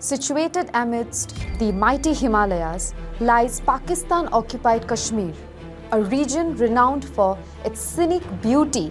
Situated amidst the mighty Himalayas lies Pakistan-Occupied Kashmir, a region renowned for its scenic beauty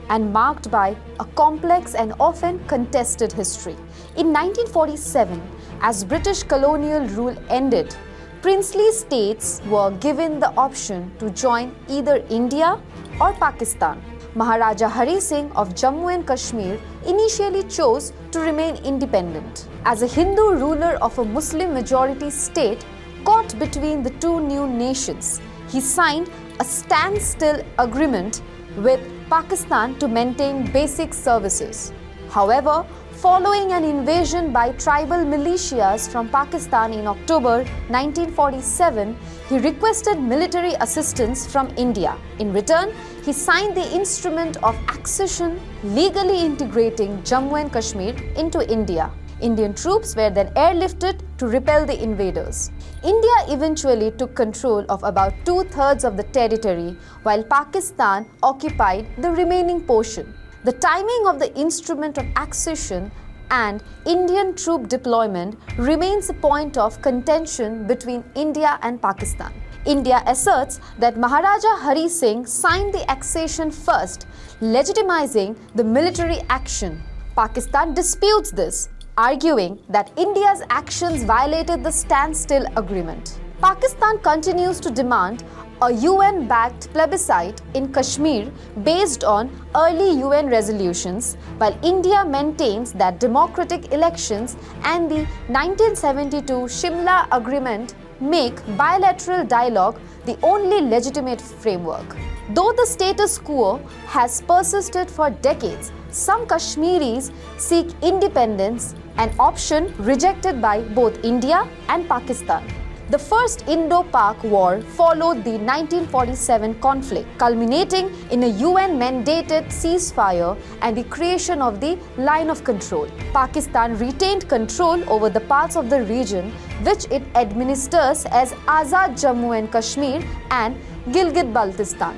and marked by a complex and often contested history. In 1947, as British colonial rule ended, princely states were given the option to join either India or Pakistan. Maharaja Hari Singh of Jammu and Kashmir initially chose to remain independent. As a Hindu ruler of a Muslim-majority state caught between the two new nations, he signed a standstill agreement with Pakistan to maintain basic services. However, following an invasion by tribal militias from Pakistan in October 1947, he requested military assistance from India. In return, he signed the instrument of accession, legally integrating Jammu and Kashmir into India. Indian troops were then airlifted to repel the invaders. India eventually took control of about 2/3 of the territory, while Pakistan occupied the remaining portion. The timing of the instrument of accession and Indian troop deployment remains a point of contention between India and Pakistan. India asserts that Maharaja Hari Singh signed the accession first, legitimizing the military action. Pakistan disputes this, arguing that India's actions violated the standstill agreement. Pakistan continues to demand a UN-backed plebiscite in Kashmir based on early UN resolutions, while India maintains that democratic elections and the 1972 Shimla Agreement make bilateral dialogue the only legitimate framework. Though the status quo has persisted for decades, some Kashmiris seek independence, an option rejected by both India and Pakistan. The first Indo-Pak War followed the 1947 conflict, culminating in a UN-mandated ceasefire and the creation of the Line of Control. Pakistan retained control over the parts of the region which it administers as Azad Jammu and Kashmir and Gilgit-Baltistan.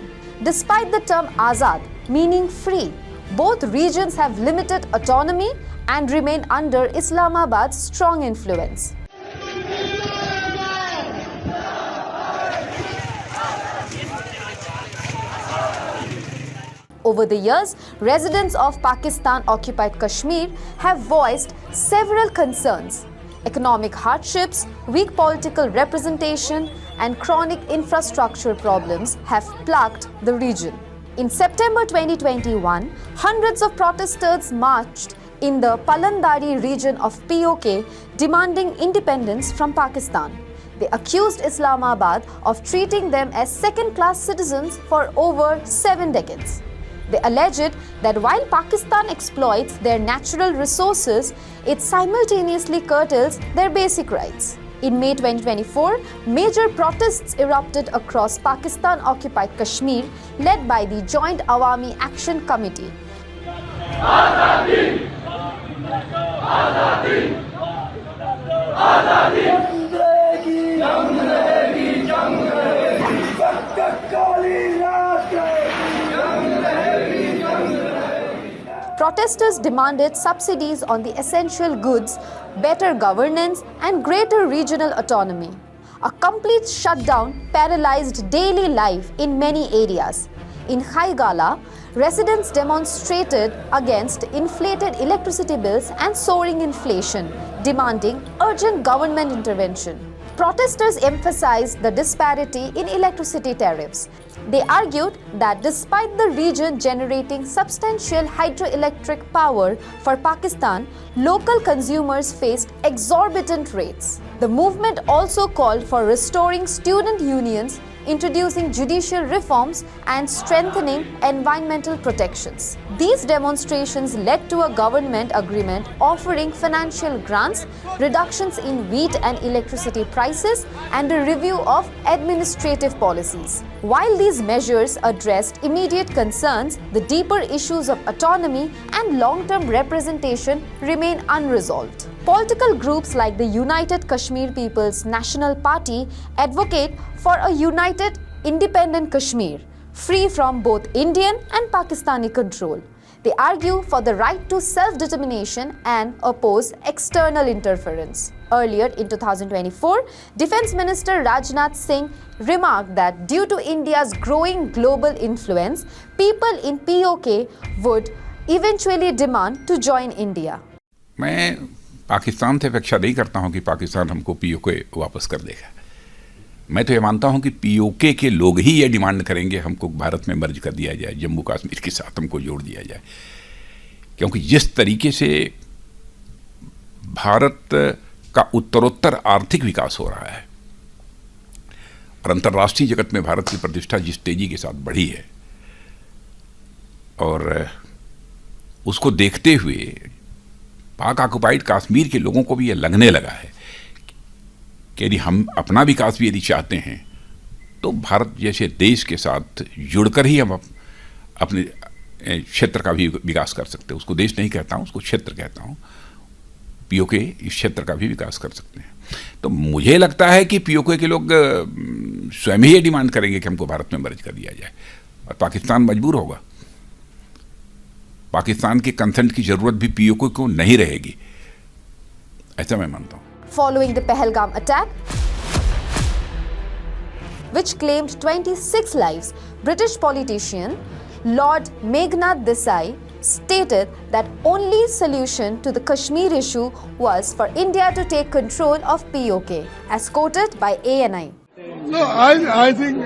Despite the term Azad, meaning free, both regions have limited autonomy and remain under Islamabad's strong influence. Over the years, residents of Pakistan-occupied Kashmir have voiced several concerns. Economic hardships, weak political representation, and chronic infrastructure problems have plagued the region. In September 2021, hundreds of protesters marched in the Palandari region of PoK demanding independence from Pakistan. They accused Islamabad of treating them as second-class citizens for over 7 decades. They alleged that while Pakistan exploits their natural resources, it simultaneously curtails their basic rights. In May 2024, major protests erupted across Pakistan-occupied Kashmir, led by the Joint Awami Action Committee. Azadi! Azadi! Azadi! Protesters demanded subsidies on the essential goods, better governance, and greater regional autonomy. A complete shutdown paralyzed daily life in many areas. In Haigala, residents demonstrated against inflated electricity bills and soaring inflation, demanding urgent government intervention. Protesters emphasized the disparity in electricity tariffs. They argued that despite the region generating substantial hydroelectric power for Pakistan, local consumers faced exorbitant rates. The movement also called for restoring student unions, introducing judicial reforms, and strengthening environmental protections. These demonstrations led to a government agreement offering financial grants, reductions in wheat and electricity prices, and a review of administrative policies. While these measures addressed immediate concerns, the deeper issues of autonomy and long-term representation remain unresolved. Political groups like the United Kashmir People's National Party advocate for a united, independent Kashmir, free from both Indian and Pakistani control. They argue for the right to self-determination and oppose external interference. Earlier in 2024, Defense Minister Rajnath Singh remarked that due to India's growing global influence, people in PoK would eventually demand to join India. मैं पाकिस्तान से अपेक्षा नहीं करता हूं कि पाकिस्तान हमको PoK वापस कर देगा। मैं तो ये मानता हूं कि पीओके के लोग ही ये डिमांड करेंगे हमको भारत में मर्ज कर दिया जाए, जम्मू कश्मीर के साथ हमको जोड़ दिया जाए, क्योंकि जिस तरीके से भारत का उत्तरोत्तर आर्थिक विकास हो रहा है और अंतर्राष्ट्रीय जगत में भारत की प्रतिष्ठा जिस तेजी के साथ बढ़ी है, और उसको देखते हुए पाक ऑक्युपाइड कश्मीर के लोगों को भी ये लगने लगा है कि यदि हम अपना विकास भी यदि चाहते हैं तो भारत जैसे देश के साथ जुड़कर ही हम अपने क्षेत्र का भी विकास कर सकते हैं। उसको देश नहीं कहता हूँ, उसको क्षेत्र कहता हूँ। पीओके इस क्षेत्र का भी विकास कर सकते हैं। तो मुझे लगता है कि पीओके के लोग स्वयं ही ये डिमांड करेंगे कि हमको भारत में मर्ज कर दिया जाए और पाकिस्तान मजबूर होगा। पाकिस्तान के कंसेंट की जरूरत भी पीओके को नहीं रहेगी, ऐसा मैं मानता हूं। Following the Pahalgam attack, which claimed 26 lives, British politician Lord Meghnad Desai stated that only solution to the Kashmir issue was for India to take control of PoK, as quoted by ANI. No, I think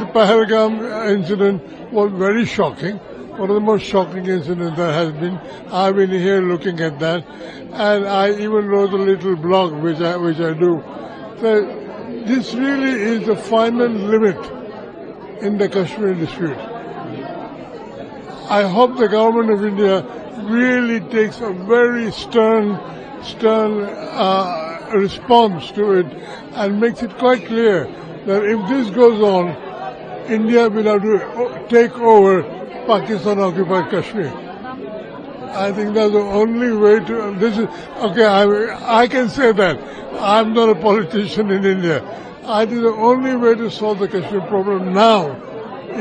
the Pahalgam incident was very shocking. One of the most shocking incidents that has been. I've been here looking at that, and I even wrote a little blog which I do. So this really is the final limit in the Kashmir dispute. I hope the government of India really takes a very stern response to it and makes it quite clear that if this goes on, India will have to take over Pakistan-Occupied Kashmir. I think that's the only way to. This is okay. I can say that I'm not a politician in India. I think the only way to solve the Kashmir problem now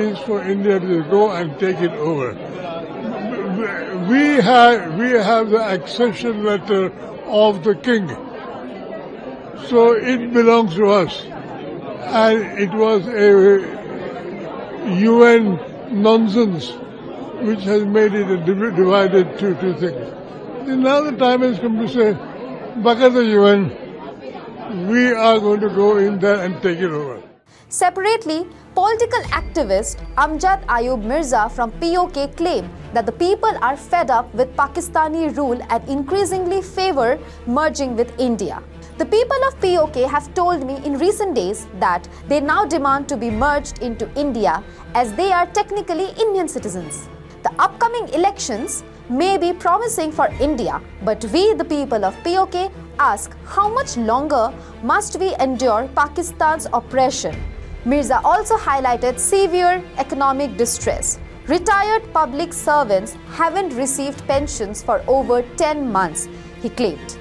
is for India to go and take it over. We have the accession letter of the king, so it belongs to us, and it was a UN nonsense which has made it divided to two things. Now the time has come to say, Baka the UN, we are going to go in there and take it over. Separately, political activist Amjad Ayub Mirza from PoK claimed that the people are fed up with Pakistani rule and increasingly favor merging with India. The people of PoK have told me in recent days that they now demand to be merged into India as they are technically Indian citizens. The upcoming elections may be promising for India, but we, the people of PoK, ask how much longer must we endure Pakistan's oppression? Mirza also highlighted severe economic distress. Retired public servants haven't received pensions for over 10 months, he claimed.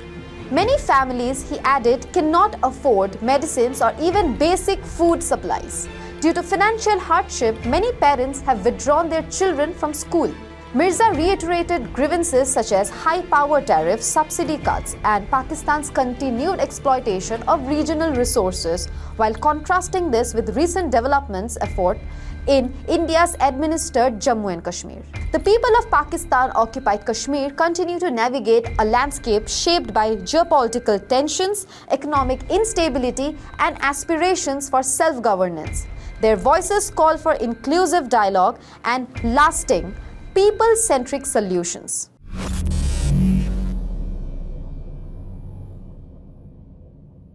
Many families, he added, cannot afford medicines or even basic food supplies. Due to financial hardship, many parents have withdrawn their children from school. Mirza reiterated grievances such as high power tariffs, subsidy cuts, and Pakistan's continued exploitation of regional resources, while contrasting this with recent developments effort in India's administered Jammu and Kashmir. The people of Pakistan-Occupied Kashmir continue to navigate a landscape shaped by geopolitical tensions, economic instability, and aspirations for self-governance. Their voices call for inclusive dialogue and lasting, people-centric solutions.